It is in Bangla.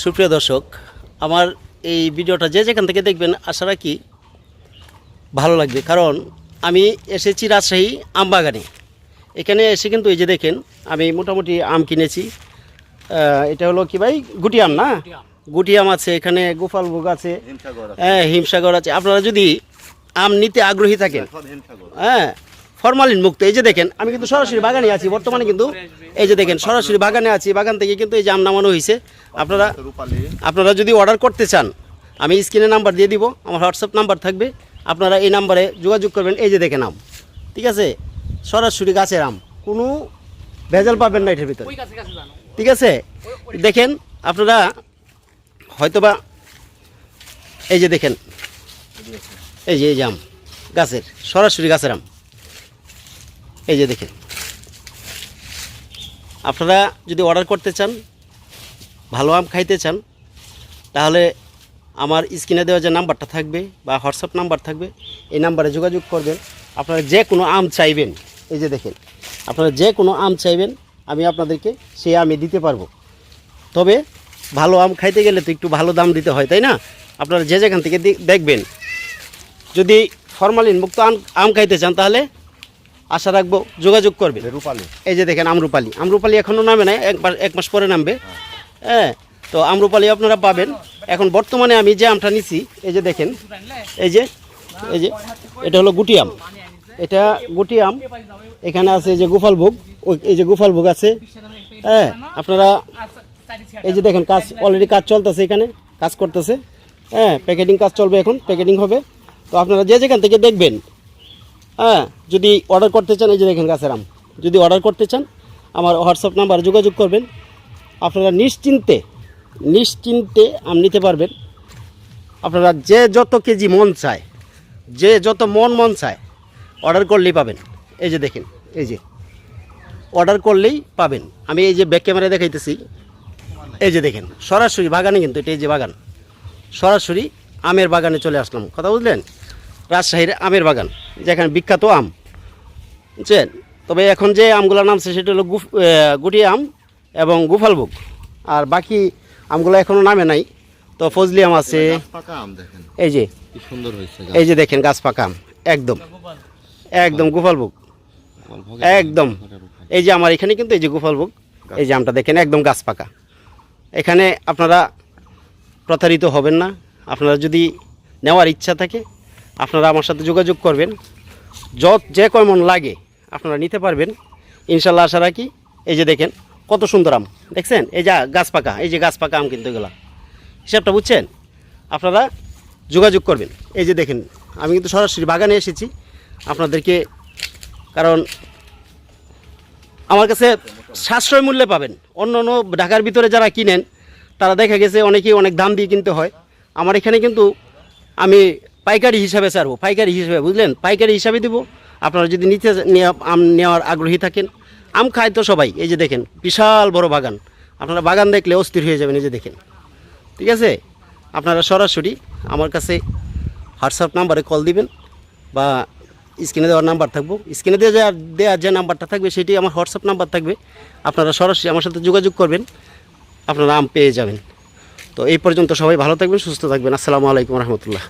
সুপ্রিয় দর্শক, আমার এই ভিডিওটা যে যেখান থেকে দেখবেন আশা রাখি ভালো লাগবে। কারণ আমি এসেছি রাজশাহী আম বাগানে। এখানে এসে কিন্তু এই যে দেখেন আমি মোটামুটি আম কিনেছি। এটা হলো কি ভাই, গুটি আম না? গুটি আম আছে, এখানে গোপালভোগ আছে, হ্যাঁ হিমসাগর আছে। আপনারা যদি আম নিতে আগ্রহী থাকেন, হ্যাঁ ফরমালিন মুক্ত। এই যে দেখেন আমি কিন্তু সরাসরি বাগানে আছি বর্তমানে, কিন্তু এই যে দেখেন সরাসরি বাগানে আছি। বাগান থেকে কিন্তু এই যে আম নামানো হয়েছে। আপনারা যদি অর্ডার করতে চান, আমি স্ক্রিনে নাম্বার দিয়ে দিব, আমার হোয়াটসঅ্যাপ নাম্বার থাকবে, আপনারা এই নাম্বারে যোগাযোগ করবেন। এই যে দেখেন আম, ঠিক আছে, সরাসরি গাছের আম, কোনো ভেজাল পাবেন না এটার ভিতরে, ঠিক আছে। দেখেন আপনারা হয়তোবা এই যে দেখেন এই যে আম গাছের, সরাসরি গাছের আম। এই যে দেখেন, আপনারা যদি অর্ডার করতে চান, ভালো আম খাইতে চান, তাহলে আমার স্ক্রিনে দেওয়া যে নাম্বারটা থাকবে বা হোয়াটসঅ্যাপ নাম্বার থাকবে, এই নাম্বারে যোগাযোগ করবেন। আপনারা যে কোনো আম চাইবেন, এই যে দেখেন আপনারা যে কোনো আম চাইবেন, আমি আপনাদেরকে সেই আমই দিতে পারবো। তবে ভালো আম খাইতে গেলে তো একটু ভালো দাম দিতে হয়, তাই না? আপনারা যে যেখান থেকে দেখবেন, যদি ফরমালিন মুক্ত আম খাইতে চান তাহলে আশা রাখবো যোগাযোগ করবে। রূপালী, এই যে দেখেন আমরুপালি, আমরুপালি এখনও নামে নাই, এক মাস পরে নামবে। হ্যাঁ, তো আমরুপালি আপনারা পাবেন। এখন বর্তমানে আমি যে আমটা নিছি, এই যে দেখেন এই যে এটা হলো গুটি আম, এটা গুটি আম। এখানে আছে এই যে গোপালভোগ, এই যে গোপালভোগ আছে। হ্যাঁ, আপনারা এই যে দেখেন কাজ অলরেডি কাজ চলতেছে, এখানে কাজ করতেছে। হ্যাঁ, প্যাকেটিং কাজ চলবে, এখন প্যাকেটিং হবে। তো আপনারা যে যেখান থেকে দেখবেন, হ্যাঁ যদি অর্ডার করতে চান, এই যে দেখেন গাছের আম, যদি অর্ডার করতে চান আমার হোয়াটসঅ্যাপ নাম্বারে যোগাযোগ করবেন। আপনারা নিশ্চিন্তে আম নিতে পারবেন। আপনারা যে যত কেজি মন চায়, যে যত মন চায় অর্ডার করলেই পাবেন। এই যে দেখেন, এই যে অর্ডার করলেই পাবেন। আমি এই যে ব্যাক ক্যামেরায় দেখাইতেছি, এই যে দেখেন সরাসরি বাগানে, কিন্তু এটা এই যে বাগান, সরাসরি আমের বাগানে চলে আসলাম, কথা বুঝলেন? রাজশাহীর আমের বাগান, যেখানে বিখ্যাত আম, বুঝছেন? তবে এখন যে আমগুলো নামছে সেটা হলো গুটি আম এবং গোপালভোগ, আর বাকি আমগুলো এখনও নামে নাই। তো ফজলি আম আছে, এই যে সুন্দর হয়েছে, এই যে দেখেন গাছ পাকা আম, একদম গোপালভোগ, একদম। এই যে আমার এখানে কিন্তু এই যে গোপালভোগ, এই যে আমটা দেখেন একদম গাছ পাকা। এখানে আপনারা প্রতারিত হবেন না। আপনারা যদি নেওয়ার ইচ্ছা থাকে, আপনারা আমার সাথে যোগাযোগ করবেন। যে কয় মন লাগে আপনারা নিতে পারবেন ইনশাল্লাহ, আশা রাখি। এই যে দেখেন কত সুন্দর আম, দেখছেন? এই যে গাছ পাকা, এই যে গাছ পাকা আম, কিন্তু এগুলা হিসাবটা বুঝছেন? আপনারা যোগাযোগ করবেন। এই যে দেখেন আমি কিন্তু সরাসরি বাগানে এসেছি আপনাদেরকে, কারণ আমার কাছে সাশ্রয় মূল্যে পাবেন। অন্য ঢাকার ভিতরে যারা কিনেন তারা দেখা গেছে অনেকেই অনেক দাম দিয়ে কিনতে হয়। আমার এখানে কিন্তু আমি পাইকারি হিসাবে ছাড়বো, পাইকারি হিসাবে, বুঝলেন? পাইকারি হিসাবে দেবো। আপনারা যদি আম নেওয়ার আগ্রহী থাকেন, আম খায় তো সবাই। এই যে দেখেন বিশাল বড় বাগান, আপনারা বাগান দেখলে অস্থির হয়ে যাবেন। এই যে দেখেন, ঠিক আছে। আপনারা সরাসরি আমার কাছে হোয়াটসঅ্যাপ নাম্বারে কল দিবেন, বা স্ক্রিনে দেওয়ার নাম্বার থাকবো, স্ক্রিনে দেওয়ার যে নাম্বারটা থাকবে সেটি আমার হোয়াটসঅ্যাপ নাম্বার থাকবে। আপনারা সরাসরি আমার সাথে যোগাযোগ করবেন, আপনারা আম পেয়ে যাবেন। তো এই পর্যন্ত সবাই ভালো থাকবেন, সুস্থ থাকবেন। আসসালামু আলাইকুম রহমতুল্লাহ।